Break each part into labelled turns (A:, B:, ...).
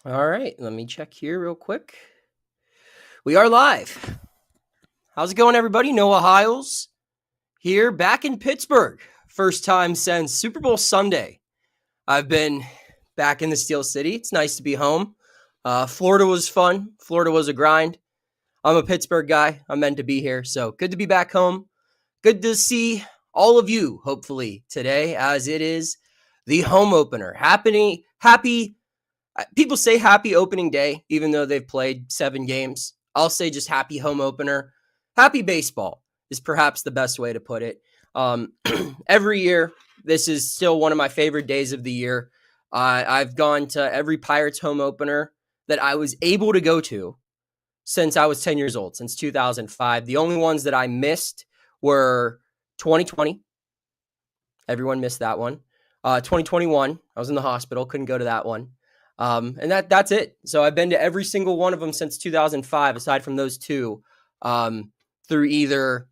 A: All right, let me check here real quick. We are live. How's it going, everybody? Noah Hiles here, back in Pittsburgh. First time since Super Bowl Sunday. I've been back in the Steel City. It's nice to be home. Florida was fun. Florida was a grind. I'm a Pittsburgh guy. I'm meant to be here, so good to be back home. Good to see all of you, hopefully, today, as it is the home opener. People say happy opening day, even though they've played 7 games. I'll say just happy home opener. Happy baseball is perhaps the best way to put it. Every year, this is still one of my favorite days of the year. I've gone to every Pirates home opener that I was able to go to since I was 10 years old, since 2005. The only ones that I missed were 2020. Everyone missed that one. 2021, I was in the hospital, couldn't go to that one. And that's it. So I've been to every single one of them since 2005, aside from those 2, through either,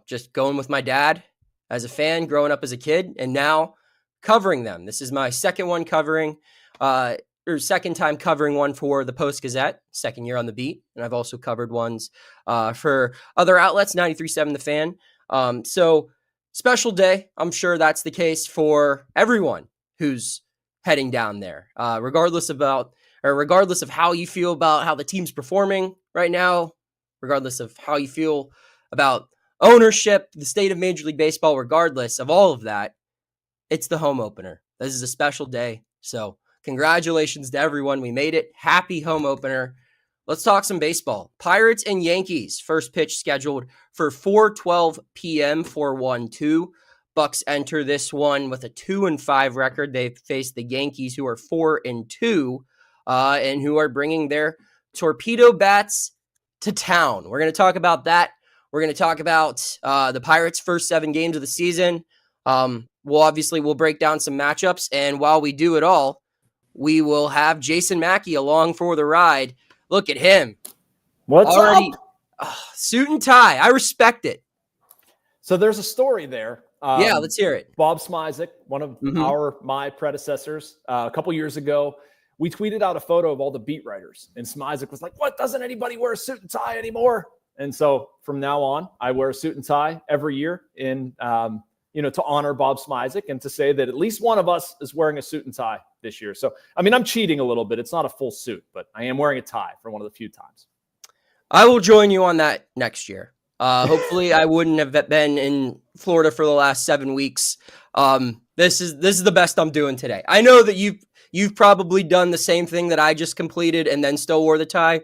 A: just going with my dad as a fan, growing up as a kid, and now covering them. This is my second one covering, second time covering one for the Post-Gazette, second year on the beat. And I've also covered ones for other outlets, 93.7 The Fan. So special day. I'm sure that's the case for everyone who's heading down there, regardless of how you feel about how the team's performing right now, regardless of how you feel about ownership, the state of Major League Baseball, regardless of all of that, it's the home opener. This is a special day. So congratulations to everyone. We made it. Happy home opener. Let's talk some baseball. Pirates and Yankees, first pitch scheduled for 4:12 p.m. 4-1-2. Bucks enter this one with a 2-5 record. They face the Yankees, who are 4-2, and who are bringing their torpedo bats to town. We're going to talk about that. We're going to talk about the Pirates' first 7 games of the season. We'll break down some matchups, and while we do it all, we will have Jason Mackey along for the ride. Look at him.
B: What's up?
A: Suit and tie. I respect it.
B: So there's a story there.
A: Let's hear it.
B: Bob Smizik, one of my predecessors, a couple years ago, we tweeted out a photo of all the beat writers, and Smizik was like, "What? Doesn't anybody wear a suit and tie anymore?" And so from now on, I wear a suit and tie every year to honor Bob Smizik and to say that at least one of us is wearing a suit and tie this year. So, I'm cheating a little bit. It's not a full suit, but I am wearing a tie for one of the few times.
A: I will join you on that next year. Hopefully I wouldn't have been in Florida for the last 7 weeks. This is the best I'm doing today. I know that you've probably done the same thing that I just completed and then still wore the tie.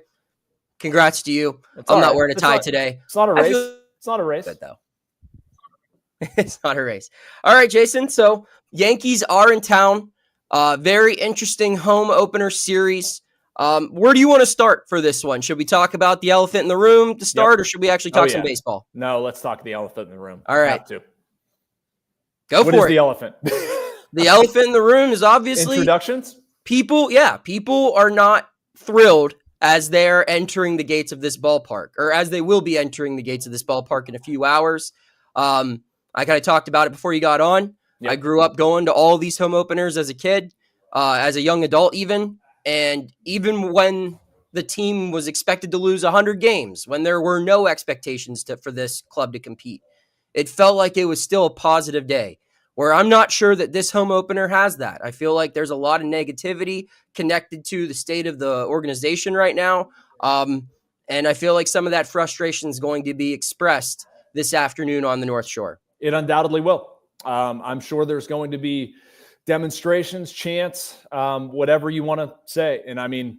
A: Congrats to you. I'm not wearing a tie today.
B: It's not a race. It's not a race.
A: Good, though. It's not a race. All right, Jason. So Yankees are in town. Very interesting home opener series. Where do you want to start for this one? Should we talk about the elephant in the room to start, or should we actually talk some baseball?
B: No, let's talk the elephant in the room.
A: All right.
B: Have to.
A: Go
B: what
A: for
B: is
A: it.
B: The elephant?
A: The elephant in the room is obviously
B: introductions.
A: People are not thrilled as they're entering the gates of this ballpark, or as they will be entering the gates of this ballpark in a few hours. I kind of talked about it before you got on. Yep. I grew up going to all these home openers as a kid, as a young adult even. And even when the team was expected to lose 100 games, when there were no expectations for this club to compete, it felt like it was still a positive day, where I'm not sure that this home opener has that. I feel like there's a lot of negativity connected to the state of the organization right now. And I feel like some of that frustration is going to be expressed this afternoon on the North Shore.
B: It undoubtedly will. I'm sure there's going to be demonstrations, chants, whatever you want to say. And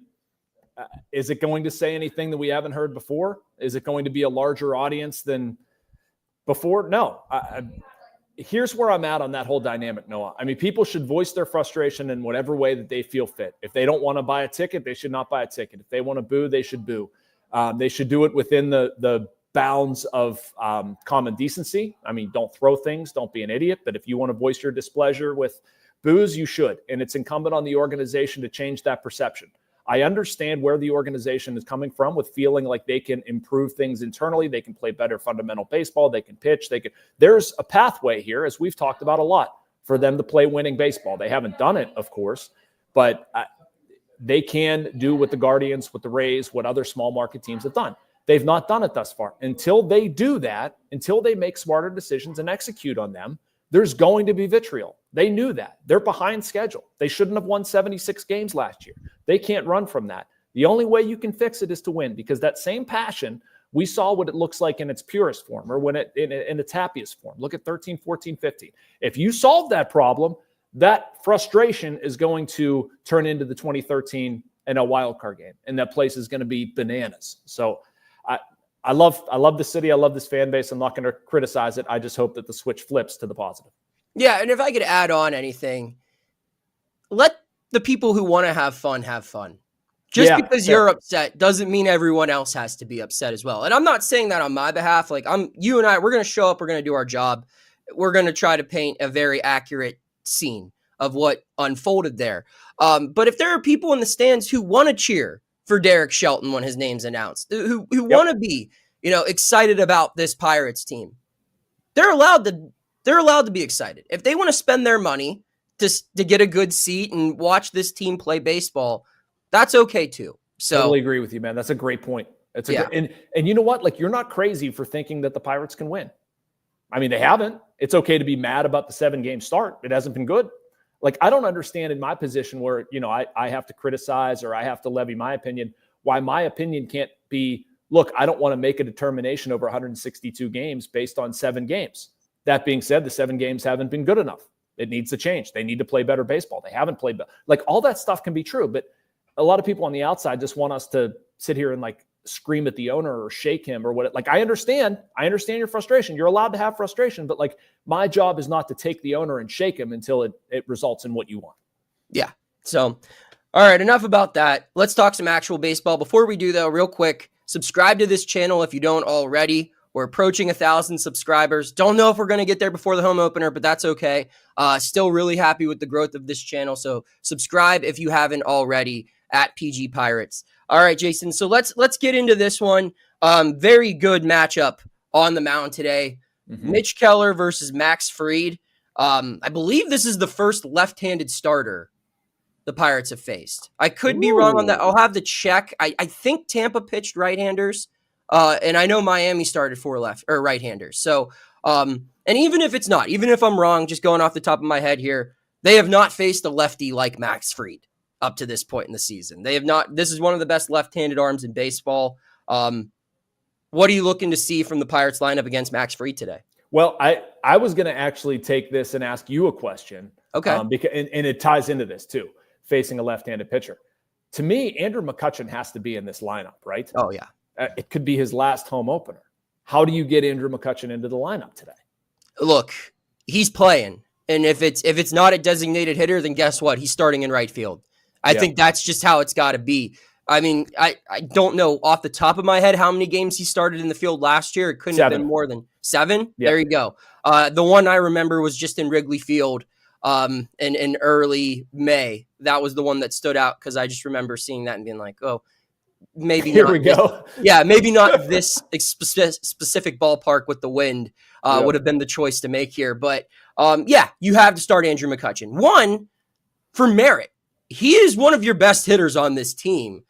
B: is it going to say anything that we haven't heard before? Is it going to be a larger audience than before? No. Here's where I'm at on that whole dynamic, Noah. People should voice their frustration in whatever way that they feel fit. If they don't want to buy a ticket, they should not buy a ticket. If they want to boo, they should boo. They should do it within the bounds of common decency. Don't throw things. Don't be an idiot. But if you want to voice your displeasure with boos, you should. And it's incumbent on the organization to change that perception. I understand where the organization is coming from with feeling like they can improve things internally. They can play better fundamental baseball. They can pitch. There's a pathway here, as we've talked about a lot, for them to play winning baseball. They haven't done it, of course, but they can do what the Guardians, what the Rays, what other small market teams have done. They've not done it thus far. Until they do that, until they make smarter decisions and execute on them, there's going to be vitriol. They knew that. They're behind schedule. They shouldn't have won 76 games last year. They can't run from that. The only way you can fix it is to win, because that same passion, we saw what it looks like in its purest form, or when in its happiest form. Look at 13, 14, 15. If you solve that problem, that frustration is going to turn into the 2013 and a wild card game, and that place is going to be bananas. So I love the city. I love this fan base. I'm not going to criticize it. I just hope that the switch flips to the positive.
A: Yeah, and if I could add on anything, let the people who want to have fun have fun. Just because you're upset doesn't mean everyone else has to be upset as well. And I'm not saying that on my behalf. Like, you and I, we're going to show up. We're going to do our job. We're going to try to paint a very accurate scene of what unfolded there. But if there are people in the stands who want to cheer for Derek Shelton when his name's announced, who want to be, excited about this Pirates team, they're allowed to be excited. If they want to spend their money to get a good seat and watch this team play baseball, that's okay too. So
B: totally agree with you, man. That's a great point. And you know what? Like, you're not crazy for thinking that the Pirates can win. I mean, they haven't. It's okay to be mad about the 7-game start. It hasn't been good. Like, I don't understand in my position where, I have to criticize or I have to levy my opinion, why my opinion can't be, look, I don't want to make a determination over 162 games based on 7 games. That being said, the 7 games haven't been good enough. It needs to change. They need to play better baseball. They haven't played. Like, all that stuff can be true, but a lot of people on the outside just want us to sit here and like scream at the owner or shake him or what. Like, I understand your frustration. You're allowed to have frustration, but like, my job is not to take the owner and shake him until it results in what you want.
A: Yeah. So, all right, enough about that. Let's talk some actual baseball. Before we do, though, real quick, subscribe to this channel if you don't already. We're approaching 1,000 subscribers. Don't know if we're going to get there before the home opener, but that's okay. Still really happy with the growth of this channel. So subscribe if you haven't already at PG Pirates. All right, Jason. So let's get into this one. Very good matchup on the mound today. Mm-hmm. Mitch Keller versus Max Fried. I believe this is the first left-handed starter the Pirates have faced. I could be wrong on that. I'll have to check. I think Tampa pitched right-handers. And I know Miami started 4 right-handers. So, and even if it's not, even if I'm wrong, just going off the top of my head here, they have not faced a lefty like Max Fried up to this point in the season. They have not. This is one of the best left-handed arms in baseball. What are you looking to see from the Pirates lineup against Max Fried today?
B: Well, I was going to actually take this and ask you a question.
A: Okay.
B: Because and it ties into this too, facing a left-handed pitcher. To me, Andrew McCutchen has to be in this lineup, right?
A: Oh, yeah.
B: It could be his last home opener. How do you get Andrew McCutchen into the lineup today?
A: Look, he's playing. And if it's not a designated hitter, then guess what? He's starting in right field. I think that's just how it's got to be. I mean, I don't know off the top of my head how many games he started in the field last year. It couldn't have been more than 7. Yep. There you go. The one I remember was just in Wrigley Field in early May. That was the one that stood out because I just remember seeing that and being like, oh, maybe
B: here
A: not
B: we go.
A: Yeah, maybe not this specific ballpark with the wind would have been the choice to make here. But you have to start Andrew McCutchen. One, for merit. He is one of your best hitters on this team,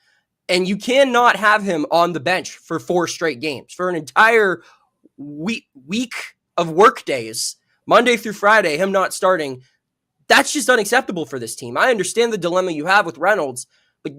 A: and you cannot have him on the bench for 4 straight games for an entire week of work days, Monday through Friday, him not starting. That's just unacceptable for this team. I understand the dilemma you have with Reynolds, but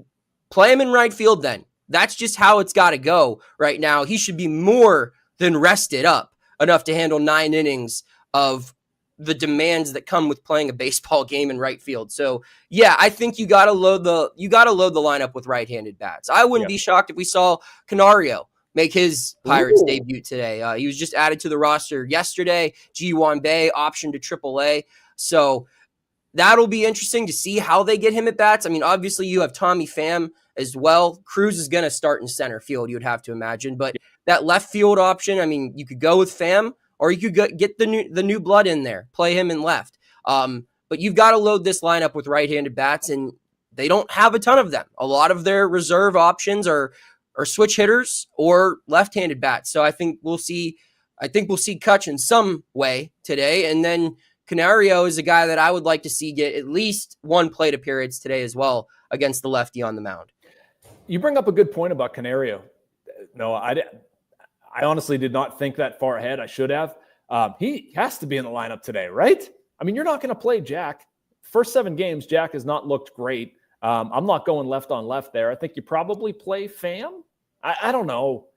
A: play him in right field then. That's just how it's got to go right now. He should be more than rested up enough to handle 9 innings of the demands that come with playing a baseball game in right field. So yeah, I think you got to load the lineup with right-handed bats. I wouldn't be shocked if we saw Canario make his Pirates debut today. He was just added to the roster yesterday. Ji-Hwan Bae optioned to AAA. So that'll be interesting to see how they get him at bats. I mean, obviously you have Tommy Pham as well. Cruz is going to start in center field, you would have to imagine. But that left field option, I mean, you could go with Pham, or you could get the new blood in there, play him in left. But you've got to load this lineup with right-handed bats, and they don't have a ton of them. A lot of their reserve options are switch hitters or left-handed bats. So I think we'll see Kutch in some way today, and then Canario is a guy that I would like to see get at least one plate appearance today as well against the lefty on the mound.
B: You bring up a good point about Canario. No, I honestly did not think that far ahead. I should have. He has to be in the lineup today, right? I mean, you're not going to play Jack. First 7 games, Jack has not looked great. I'm not going left on left there. I think you probably play Pham. I don't know.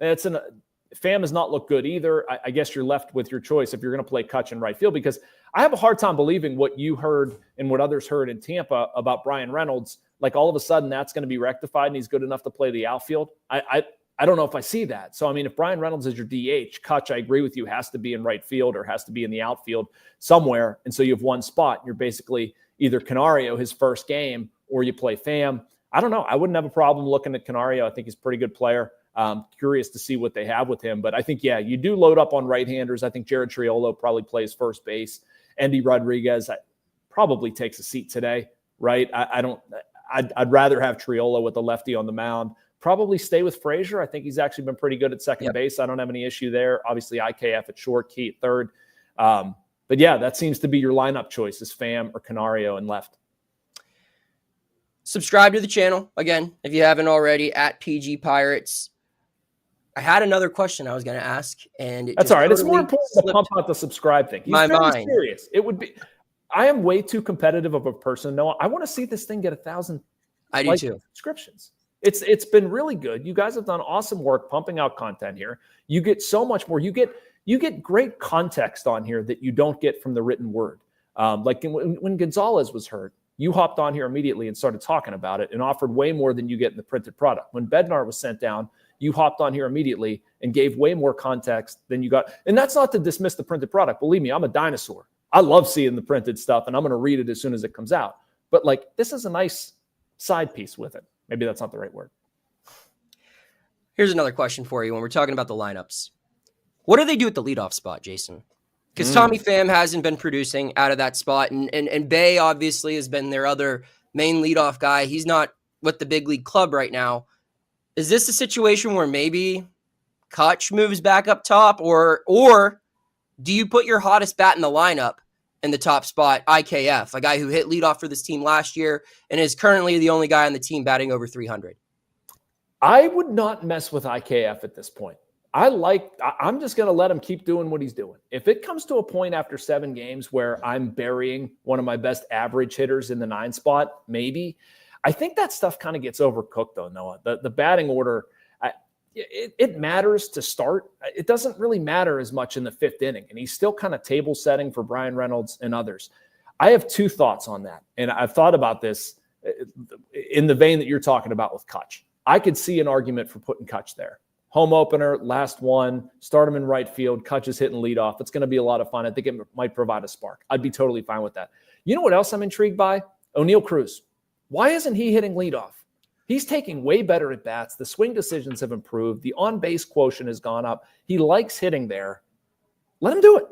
B: Pham has not looked good either. I guess you're left with your choice if you're going to play Kutch in right field, because I have a hard time believing what you heard and what others heard in Tampa about Bryan Reynolds. Like all of a sudden that's going to be rectified and he's good enough to play the outfield. I don't know if I see that. So, I mean, if Bryan Reynolds is your DH, Kutch, I agree with you, has to be in right field or has to be in the outfield somewhere. And so you have one spot. You're basically either Canario, his first game, or you play Pham. I don't know. I wouldn't have a problem looking at Canario. I think he's a pretty good player. Curious to see what they have with him. But I think, you do load up on right-handers. I think Jared Triolo probably plays first base. Andy Rodriguez probably takes a seat today, right? I'd rather have Triolo with the lefty on the mound. Probably stay with Frazier. I think he's actually been pretty good at second base. I don't have any issue there. Obviously, IKF at short, Key at third. But that seems to be your lineup choice is Pham or Canario and left.
A: Subscribe to the channel, again, if you haven't already, at PG Pirates. I had another question I was going to ask, and
B: that's all right. It's more important to pump out the subscribe thing. He's
A: my mind.
B: Serious. It would be. I am way too competitive of a person, Noah. I want to see this thing get 1,000.
A: I do too.
B: Subscriptions. It's been really good. You guys have done awesome work pumping out content here. You get so much more. You get great context on here that you don't get from the written word. Like when Gonzalez was hurt, you hopped on here immediately and started talking about it and offered way more than you get in the printed product. When Bednar was sent down, you hopped on here immediately and gave way more context than you got. And that's not to dismiss the printed product. Believe me, I'm a dinosaur. I love seeing the printed stuff, and I'm going to read it as soon as it comes out. But this is a nice side piece with it. Maybe that's not the right word.
A: Here's another question for you when we're talking about the lineups. What do they do at the leadoff spot, Jason? Because Tommy Pham hasn't been producing out of that spot, and Bay obviously has been their other main leadoff guy. He's not with the big league club right now. Is this a situation where maybe Kutch moves back up top, or do you put your hottest bat in the lineup in the top spot, IKF, a guy who hit leadoff for this team last year and is currently the only guy on the team batting over 300?
B: I would not mess with IKF at this point. I'm just going to let him keep doing what he's doing. If it comes to a point after 7 games where I'm burying one of my best average hitters in the 9 spot, maybe. I think that stuff kind of gets overcooked, though, Noah. The batting order, it matters to start. It doesn't really matter as much in the 5th inning, and he's still kind of table setting for Bryan Reynolds and others. I have 2 thoughts on that, and I've thought about this in the vein that you're talking about with Kutch. I could see an argument for putting Kutch there. Home opener, last one, start him in right field. Kutch is hitting leadoff. It's going to be a lot of fun. I think it might provide a spark. I'd be totally fine with that. You know what else I'm intrigued by? Oneil Cruz. Why isn't he hitting leadoff? He's taking way better at bats. The swing decisions have improved. The on-base quotient has gone up. He likes hitting there. Let him do it.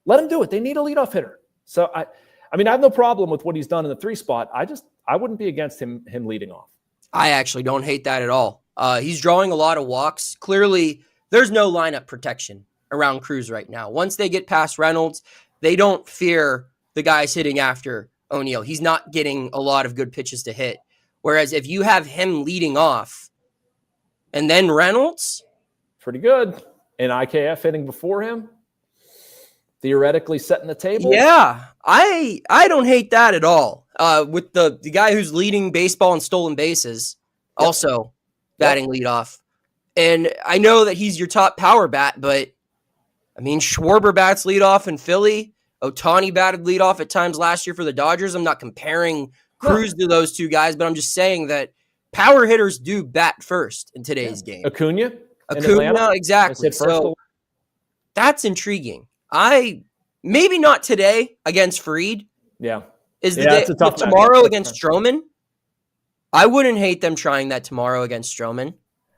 B: Let him do it. They need a leadoff hitter. So, I have no problem with what he's done in the 3 spot. I wouldn't be against him leading off.
A: I actually don't hate that at all. He's drawing a lot of walks. Clearly, there's no lineup protection around Cruz right now. Once they get past Reynolds, they don't fear the guys hitting after Oneil. He's not getting a lot of good pitches to hit. Whereas if you have him leading off and then Reynolds,
B: pretty good. And IKF hitting before him, theoretically setting the table.
A: Yeah, I don't hate that at all. With the guy who's leading baseball in stolen bases, also batting leadoff. And I know that he's your top power bat, but Schwarber bats leadoff in Philly. Ohtani batted leadoff at times last year for the Dodgers. I'm not comparing Cruz to those 2 guys, but I'm just saying that power hitters do bat first in today's game.
B: Acuna,
A: exactly. So that's intriguing. Maybe not today against Fried.
B: Yeah.
A: Is the day tomorrow against Stroman? I wouldn't hate them trying that tomorrow against Stroman.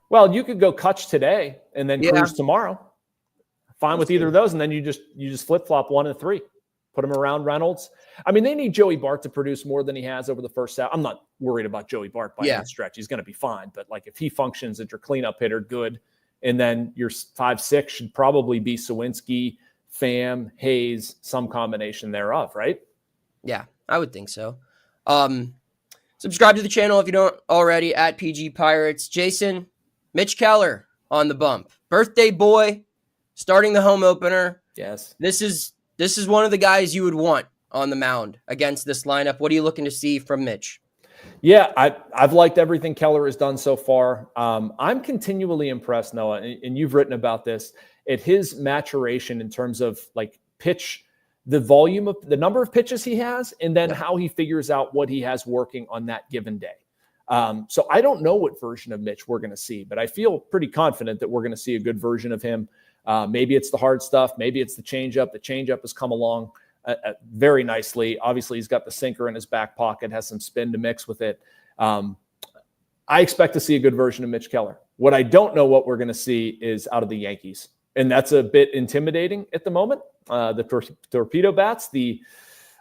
B: Well, you could go Kutch today and then Cruz tomorrow. Fine with either of those, and then you just flip-flop 1 and 3. Put him around Reynolds. They need Joey Bart to produce more than he has over the first half. I'm not worried about Joey Bart by any stretch. He's going to be fine. But if he functions as your cleanup hitter, good. And then your 5-6 should probably be Suwinski, Pham, Hayes, some combination thereof, right?
A: Yeah, I would think so. Subscribe to the channel if you don't already, at PG Pirates. Jason, Mitch Keller on the bump. Birthday boy, starting the home opener.
B: Yes.
A: This is one of the guys you would want on the mound against this lineup. What are you looking to see from Mitch?
B: Yeah, I've liked everything Keller has done so far. I'm continually impressed, Noah, and you've written about this, at his maturation in terms of like pitch, the volume of the number of pitches he has, and then how he figures out what he has working on that given day. So I don't know what version of Mitch we're going to see, but I feel pretty confident that we're going to see a good version of him. Maybe it's the hard stuff. Maybe it's the changeup. The changeup has come along very nicely. Obviously, he's got the sinker in his back pocket, has some spin to mix with it. I expect to see a good version of Mitch Keller. What I don't know what we're going to see is out of the Yankees. And that's a bit intimidating at the moment. The Torpedo bats, the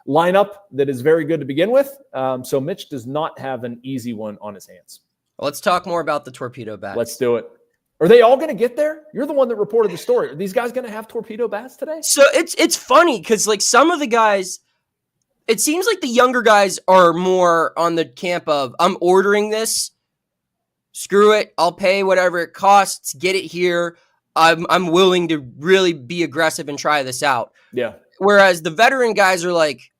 B: lineup that is very good to begin with. So Mitch does not have an easy one on his hands.
A: Well, let's talk more about the Torpedo bats.
B: Let's do it. Are they all going to get there? You're the one that reported the story. Are these guys going to have Torpedo bats today?
A: So it's funny because like some of the guys, it seems like the younger guys are more on the camp of, I'm ordering this, screw it, I'll pay whatever it costs, get it here. I'm willing to really be aggressive and try this out.
B: Yeah.
A: Whereas the veteran guys are like,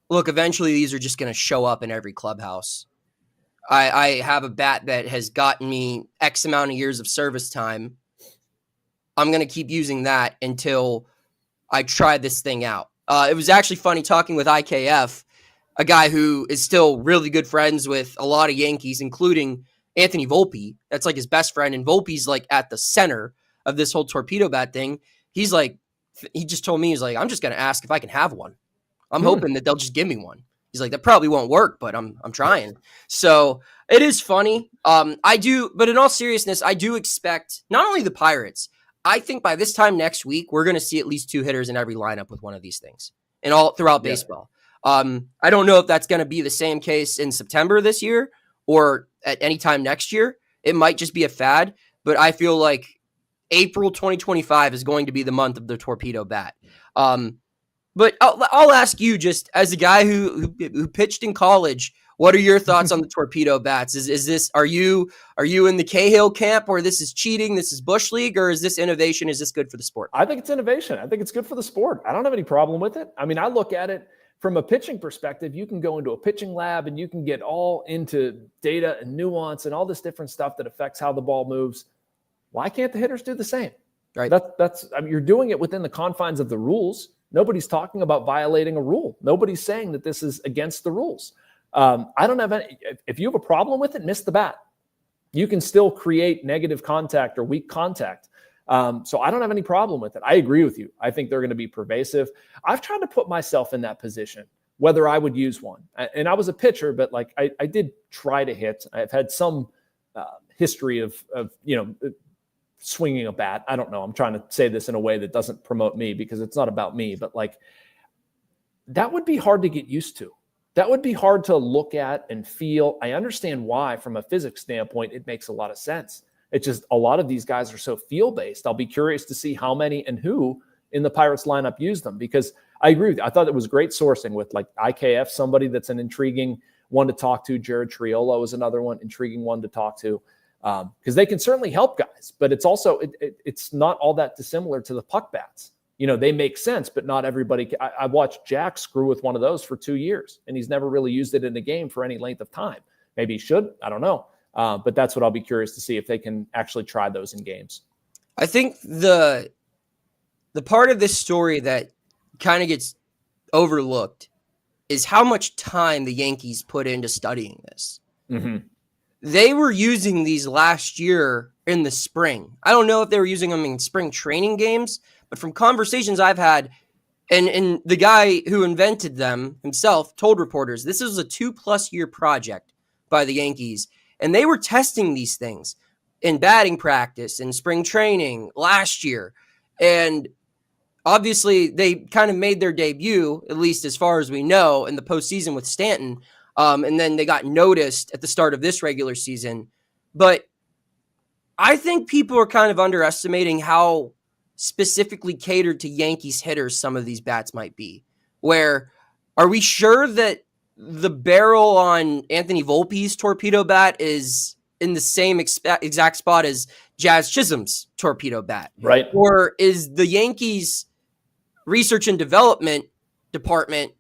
A: look, eventually these are just going to show up in every clubhouse. I have a bat that has gotten me X amount of years of service time. I'm going to keep using that until I try this thing out. It was actually funny talking with IKF, a guy who is still really good friends with a lot of Yankees, including Anthony Volpe. That's like his best friend. And Volpe's like at the center of this whole Torpedo bat thing. He's like, he just told me, he's like, I'm just going to ask if I can have one. I'm hoping that they'll just give me one. He's like, that probably won't work, but I'm trying. So it is funny. But in all seriousness, I do expect not only the Pirates, I think by this time next week, we're going to see at least 2 hitters in every lineup with one of these things and all throughout baseball. I don't know if that's going to be the same case in September this year or at any time next year. It might just be a fad, but I feel like April 2025 is going to be the month of the Torpedo bat. But I'll ask you, just as a guy who pitched in college, what are your thoughts on the Torpedo bats? Is this, are you in the Cahill camp where this is cheating, this is Bush League, or is this innovation? Is this good for the sport?
B: I think it's innovation. I think it's good for the sport. I don't have any problem with it. I mean, I look at it from a pitching perspective. You can go into a pitching lab and you can get all into data and nuance and all this different stuff that affects how the ball moves. Why can't the hitters do the same?
A: Right.
B: I mean, you're doing it within the confines of the rules. Nobody's talking about violating a rule. Nobody's saying that this is against the rules. I don't have any. If you have a problem with it, miss the bat. You can still create negative contact or weak contact. So I don't have any problem with it. I agree with you. I think they're going to be pervasive. I've tried to put myself in that position, whether I would use one. And I was a pitcher, but like I did try to hit. I've had some history of swinging a bat. I don't know. I'm trying to say this in a way that doesn't promote me because it's not about me, but like that would be hard to get used to. That would be hard to look at and feel. I understand why, from a physics standpoint, it makes a lot of sense. It's just a lot of these guys are so feel-based. I'll be curious to see how many and who in the Pirates lineup use them, because I agree with you. I thought it was great sourcing with like IKF, somebody that's an intriguing one to talk to. Jared Triolo is another one, intriguing one to talk to. Because they can certainly help guys, but it's also it's not all that dissimilar to the puck bats. You know, they make sense, but not everybody. I watched Jack screw with one of those for 2 years, and he's never really used it in a game for any length of time. Maybe he should. I don't know. But that's what I'll be curious to see, if they can actually try those in games.
A: I think the part of this story that kind of gets overlooked is how much time the Yankees put into studying this. Mm-hmm. They were using these last year in the spring. I don't know if they were using them in spring training games, but from conversations I've had, and the guy who invented them himself told reporters, this was a 2+ year project by the Yankees. And they were testing these things in batting practice and spring training last year. And obviously they kind of made their debut, at least as far as we know, in the postseason with Stanton. And then they got noticed at the start of this regular season. But I think people are kind of underestimating how specifically catered to Yankees hitters some of these bats might be. Where are we sure that the barrel on Anthony Volpe's Torpedo bat is in the same exact spot as Jazz Chisholm's Torpedo bat?
B: Right.
A: Or is the Yankees research and development department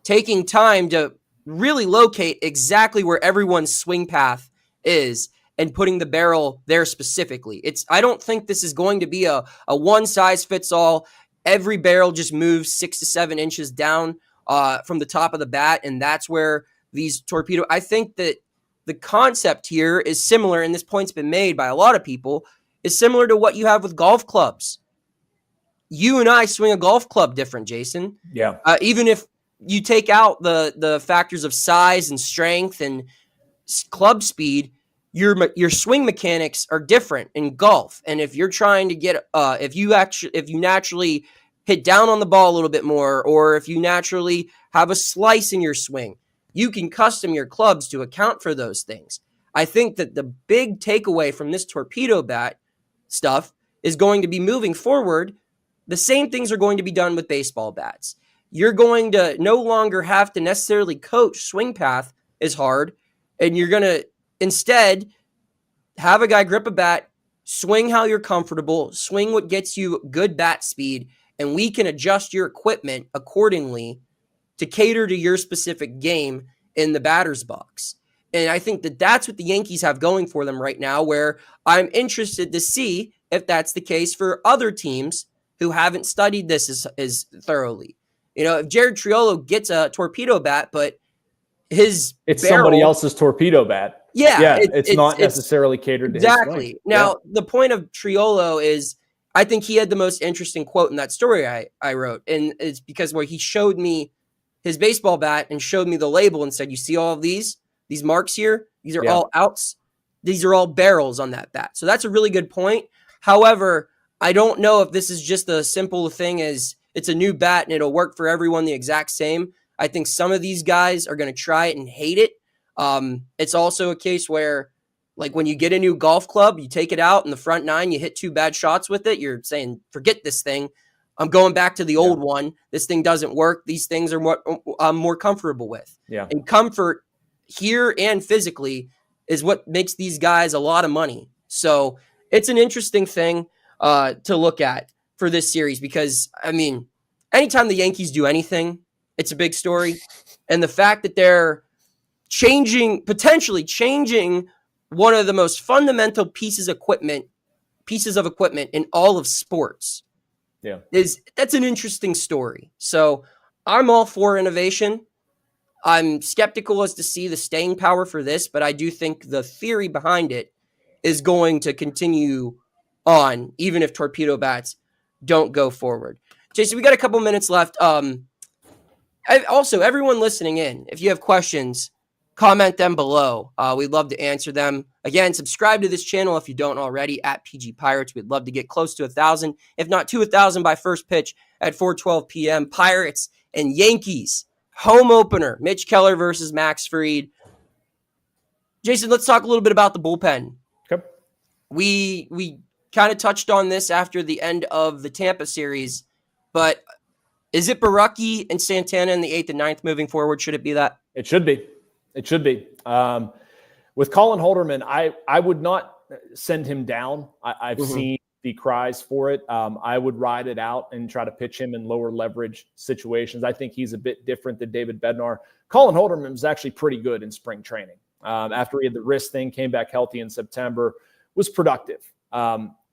A: taking time to really locate exactly where everyone's swing path is and putting the barrel there specifically? I don't think this is going to be a one size fits all. Every barrel just moves 6 to 7 inches down from the top of the bat, and that's where these torpedo. I think that the concept here is similar, and this point's been made by a lot of people, is similar to what you have with golf clubs. You and I swing a golf club different, Jason.
B: Yeah.
A: Even if you take out the factors of size and strength and club speed, your swing mechanics are different in golf. And if you're trying to get, if you naturally hit down on the ball a little bit more, or if you naturally have a slice in your swing, you can custom your clubs to account for those things. I think that the big takeaway from this Torpedo bat stuff is going to be moving forward. The same things are going to be done with baseball bats. You're going to no longer have to necessarily coach swing path as hard, and you're going to instead have a guy grip a bat, swing how you're comfortable, swing what gets you good bat speed, and we can adjust your equipment accordingly to cater to your specific game in the batter's box. And I think that that's what the Yankees have going for them right now, where I'm interested to see if that's the case for other teams who haven't studied this as thoroughly. You know, if Jared Triolo gets a Torpedo bat, but it's
B: somebody else's Torpedo bat.
A: Yeah.
B: It's not necessarily catered to
A: exactly.
B: his swing.
A: Now, the point of Triolo is, I think he had the most interesting quote in that story I wrote. And it's because where he showed me his baseball bat and showed me the label and said, you see all of these marks here? These are all outs. These are all barrels on that bat. So that's a really good point. However, I don't know if this is just a simple thing as it's a new bat and it'll work for everyone the exact same. I think some of these guys are going to try it and hate it. It's also a case where, like, when you get a new golf club, you take it out in the front nine, you hit 2 bad shots with it, you're saying, forget this thing. I'm going back to the old one. This thing doesn't work. These things are what I'm more comfortable with.
B: Yeah.
A: And comfort here and physically is what makes these guys a lot of money. So it's an interesting thing to look at for this series because, I mean, anytime the Yankees do anything, it's a big story. And the fact that they're potentially changing one of the most fundamental pieces of equipment in all of sports.
B: Yeah.
A: That's an interesting story. So I'm all for innovation. I'm skeptical as to see the staying power for this, but I do think the theory behind it is going to continue on, even if Torpedo bats don't go forward. Jason, we got a couple minutes left. Also, everyone listening in, if you have questions, comment them below. We'd love to answer them. Again, subscribe to this channel if you don't already at PG Pirates. We'd love to get close to 1,000, if not to 1,000 by first pitch at 4:12 p.m. Pirates and Yankees home opener. Mitch Keller versus Max Fried. Jason, let's talk a little bit about the bullpen.
B: Okay.
A: We kind of touched on this after the end of the Tampa series, but is it Baraki and Santana in the 8th and 9th moving forward? Should it be that?
B: It should be. It should be. With Colin Holderman, I would not send him down. I've seen the cries for it. I would ride it out and try to pitch him in lower leverage situations. I think he's a bit different than David Bednar. Colin Holderman was actually pretty good in spring training. After he had the wrist thing, came back healthy in September, was productive.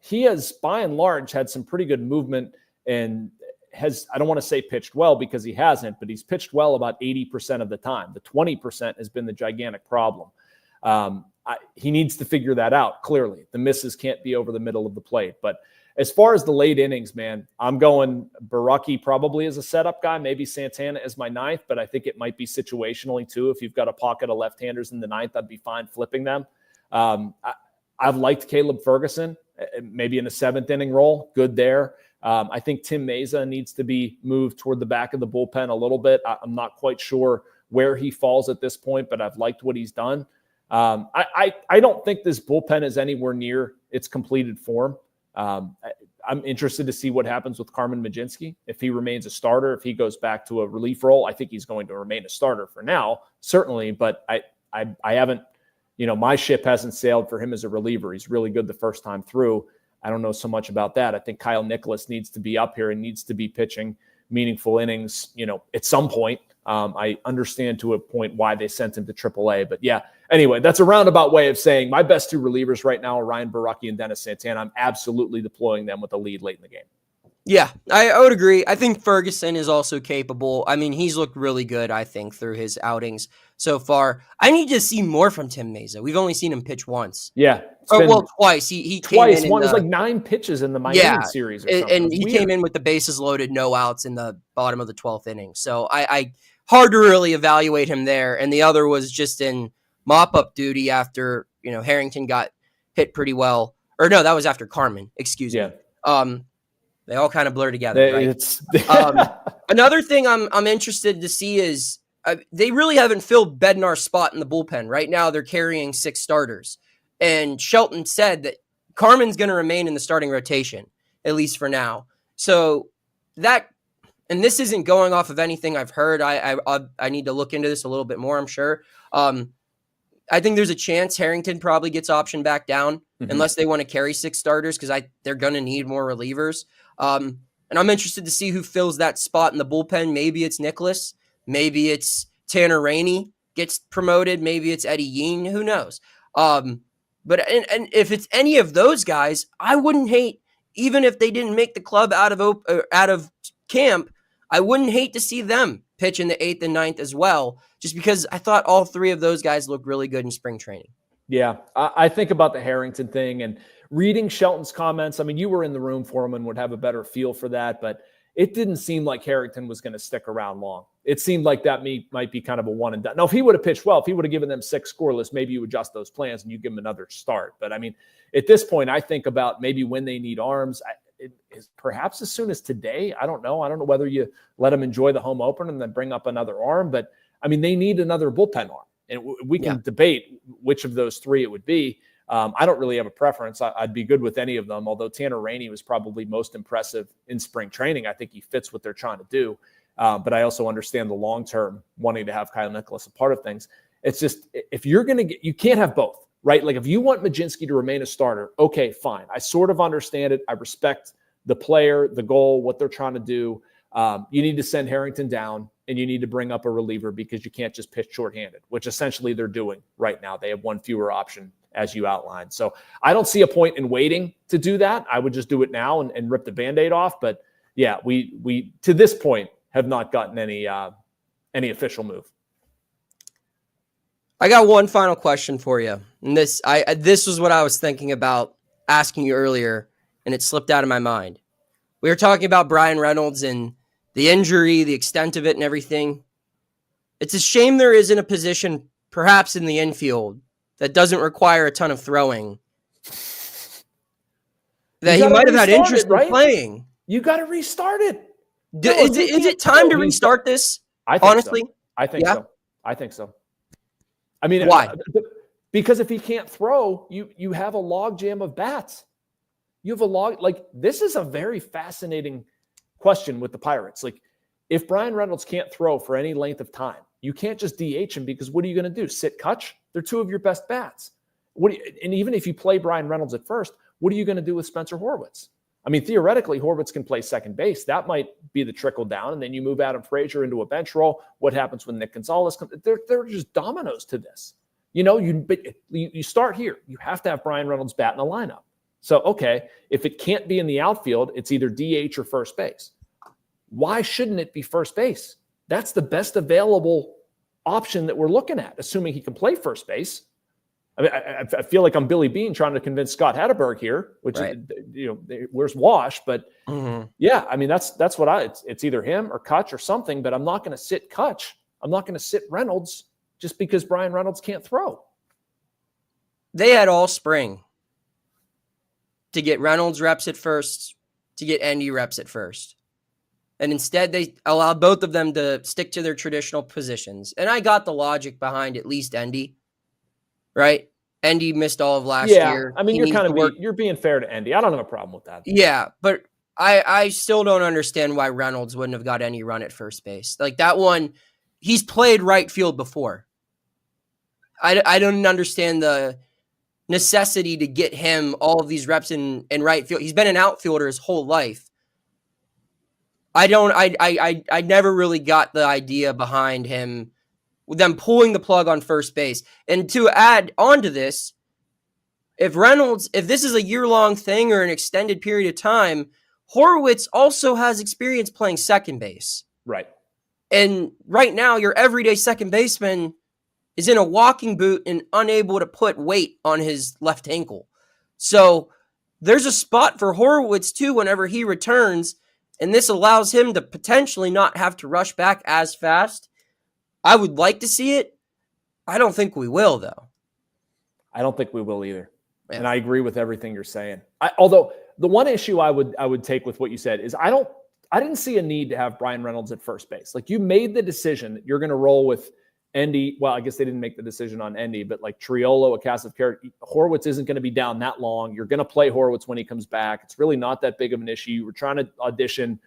B: He has, by and large, had some pretty good movement and I don't want to say pitched well because he hasn't, but he's pitched well about 80% of the time. The 20% has been the gigantic problem. He needs to figure that out, clearly. The misses can't be over the middle of the plate. But as far as the late innings, man, I'm going Baraki probably as a setup guy, maybe Santana as my 9th, but I think it might be situationally too. If you've got a pocket of left-handers in the 9th, I'd be fine flipping them. I've liked Caleb Ferguson, maybe in a 7th inning role, good there. I think Tim Meza needs to be moved toward the back of the bullpen a little bit. I'm not quite sure where he falls at this point, but I've liked what he's done. I don't think this bullpen is anywhere near its completed form. I'm interested to see what happens with Carmen Mlodzinski. If he remains a starter, if he goes back to a relief role, I think he's going to remain a starter for now, certainly. But I haven't, my ship hasn't sailed for him as a reliever. He's really good the first time through. I don't know so much about that. I think Kyle Nicholas needs to be up here and needs to be pitching meaningful innings, at some point. I understand to a point why they sent him to AAA, but yeah. Anyway, that's a roundabout way of saying my best two relievers right now are Ryan Baraki and Dennis Santana. I'm absolutely deploying them with a lead late in the game.
A: Yeah, I would agree. I think Ferguson is also capable. I mean, he's looked really good, I think, through his outings so far. I need to see more from Tim Mesa. We've only seen him pitch once.
B: Yeah.
A: Twice. He
B: twice.
A: Came in.
B: One was like 9 pitches in the Miami series or something.
A: And he came in with the bases loaded, no outs in the bottom of the 12th inning. So I hard to really evaluate him there. And the other was just in mop-up duty after, Harrington got hit pretty well. Or no, that was after Carmen, excuse me. They all kind of blur together, right? Another thing I'm interested to see is they really haven't filled Bednar's spot in the bullpen. Right now, they're carrying 6 starters. And Shelton said that Carmen's going to remain in the starting rotation, at least for now. So and this isn't going off of anything I've heard. I need to look into this a little bit more, I'm sure. I think there's a chance Harrington probably gets optioned back down unless they want to carry 6 starters because they're going to need more relievers. And I'm interested to see who fills that spot in the bullpen. Maybe it's Nicholas. Maybe it's Tanner Rainey gets promoted. Maybe it's Eddie Yeen. Who knows? But if it's any of those guys, I wouldn't hate, even if they didn't make the club out of camp, I wouldn't hate to see them pitch in the 8th and 9th as well, just because I thought all 3 of those guys looked really good in spring training.
B: Yeah, I think about the Harrington thing and reading Shelton's comments. I mean, you were in the room for him and would have a better feel for that, but it didn't seem like Harrington was going to stick around long. It seemed like that might be kind of a one and done. Now, if he would have pitched well, if he would have given them 6 scoreless, maybe you adjust those plans and you give him another start. But I mean, at this point, I think about maybe when they need arms. It is perhaps as soon as today. I don't know whether you let them enjoy the home opener and then bring up another arm, but I mean, they need another bullpen arm. And we can debate which of those 3 it would be. I don't really have a preference. I'd be good with any of them, although Tanner Rainey was probably most impressive in spring training. I think he fits what they're trying to do. But I also understand the long-term wanting to have Kyle Nicholas a part of things. It's just, if you're going to you can't have both, right? Like if you want Mlodzinski to remain a starter, okay, fine. I sort of understand it. I respect the player, the goal, what they're trying to do. You need to send Harrington down and you need to bring up a reliever because you can't just pitch shorthanded, which essentially they're doing right now. They have 1 fewer option, as you outlined. So I don't see a point in waiting to do that. I would just do it now and rip the Band-Aid off. But yeah, we to this point have not gotten any official move.
A: I got one final question for you. And this was what I was thinking about asking you earlier, and it slipped out of my mind. We were talking about Bryan Reynolds and the injury, the extent of it and everything. It's a shame there isn't a position, perhaps in the infield, that doesn't require a ton of throwing, that he might have had interest in playing.
B: You got to restart it.
A: Is it time to restart this? Honestly,
B: I think so. I think so. I mean,
A: why?
B: Because if he can't throw, you have a logjam of bats. You have this is a very fascinating question with the Pirates. Like, if Bryan Reynolds can't throw for any length of time, you can't just DH him because what are you going to do? Sit Kutch? They're 2 of your best bats. And even if you play Bryan Reynolds at first, what are you going to do with Spencer Horwitz? I mean, theoretically, Horwitz can play second base. That might be the trickle down, and then you move Adam Frazier into a bench role. What happens when Nick Gonzalez comes? They're just dominoes to this. You start here. You have to have Bryan Reynolds bat in the lineup. So, okay, if it can't be in the outfield, it's either DH or first base. Why shouldn't it be first base? That's the best available option that we're looking at, assuming he can play first base. I mean, I feel like I'm Billy Beane trying to convince Scott Hatterberg here, which, where's Wash? But yeah, I mean, that's what it's either him or Kutch or something, but I'm not going to sit Kutch. I'm not going to sit Reynolds just because Bryan Reynolds can't throw.
A: They had all spring to get Reynolds reps at first, to get Endy reps at first. And instead, they allowed both of them to stick to their traditional positions. And I got the logic behind at least Endy, right? Endy missed all of last year.
B: I mean, you're being fair to Endy. I don't have a problem with that.
A: Yeah, but I still don't understand why Reynolds wouldn't have got any run at first base. Like that one, he's played right field before. I don't understand the necessity to get him all of these reps in right field. He's been an outfielder his whole life. I never really got the idea behind them pulling the plug on first base. And to add on to this, if this is a year-long thing or an extended period of time, Horwitz also has experience playing second base.
B: Right.
A: And right now, your everyday second baseman is in a walking boot and unable to put weight on his left ankle. So there's a spot for Horwitz too whenever he returns, and this allows him to potentially not have to rush back as fast. I would like to see it. I don't think we will, though.
B: I don't think we will either.
A: Yeah.
B: And I agree with everything you're saying. Although the one issue I would take with what you said is I didn't see a need to have Bryan Reynolds at first base. Like, you made the decision that you're going to roll with Endy. Well, I guess they didn't make the decision on Endy, but like Triolo, a cast of character, Horwitz isn't going to be down that long. You're going to play Horwitz when he comes back. It's really not that big of an issue. You were trying to audition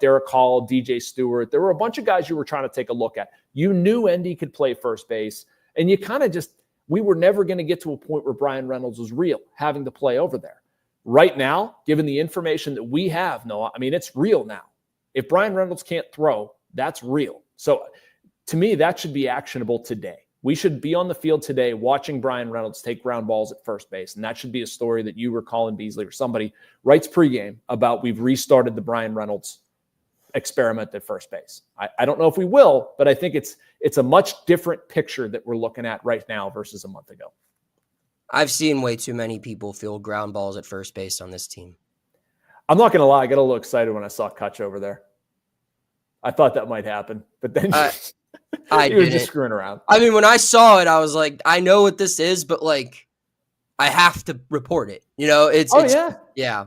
B: Derek Hall, DJ Stewart. There were a bunch of guys you were trying to take a look at. You knew Endy could play first base, and you kind of we were never going to get to a point where Bryan Reynolds was real, having to play over there. Right now, given the information that we have, Noah, I mean, it's real now. If Bryan Reynolds can't throw, that's real. So to me, that should be actionable today. We should be on the field today watching Bryan Reynolds take ground balls at first base. And that should be a story that you or Colin Beasley or somebody writes pregame about. We've restarted the Bryan Reynolds experiment at first base. I don't know if we will, but I think it's a much different picture that we're looking at right now versus a month ago.
A: I've seen way too many people field ground balls at first base on this team.
B: I'm not going to lie. I got a little excited when I saw Kutch over there. I thought that might happen, but then you were just screwing around.
A: I mean, when I saw it, I was like, I know what this is, but like, I have to report it. You know, yeah.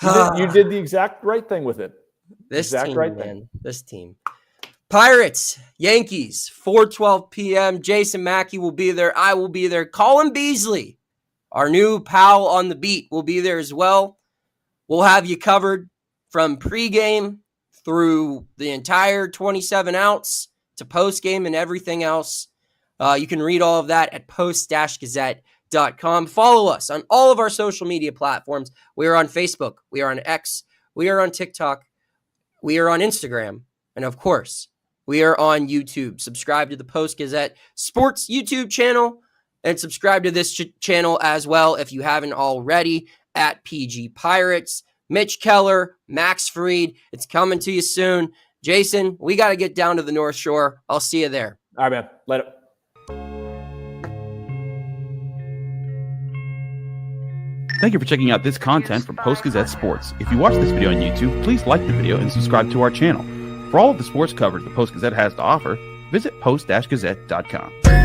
B: You did the exact right thing with it.
A: This team. Pirates, Yankees, 4:12 p.m. Jason Mackey will be there. I will be there. Colin Beasley, our new pal on the beat, will be there as well. We'll have you covered from pregame through the entire 27 outs to postgame and everything else. You can read all of that at post-gazette.com. Follow us on all of our social media platforms. We are on Facebook. We are on X. We are on TikTok. We are on Instagram. And of course, we are on YouTube. Subscribe to the Post-Gazette Sports YouTube channel and subscribe to this channel as well if you haven't already at PG Pirates. Mitch Keller, Max Fried, it's coming to you soon. Jason, we got to get down to the North Shore. I'll see you there.
B: All right, man. Let it.
C: Thank you for checking out this content from Post-Gazette Sports. If you watch this video on YouTube, please like the video and subscribe to our channel. For all of the sports coverage the Post-Gazette has to offer, visit post-gazette.com.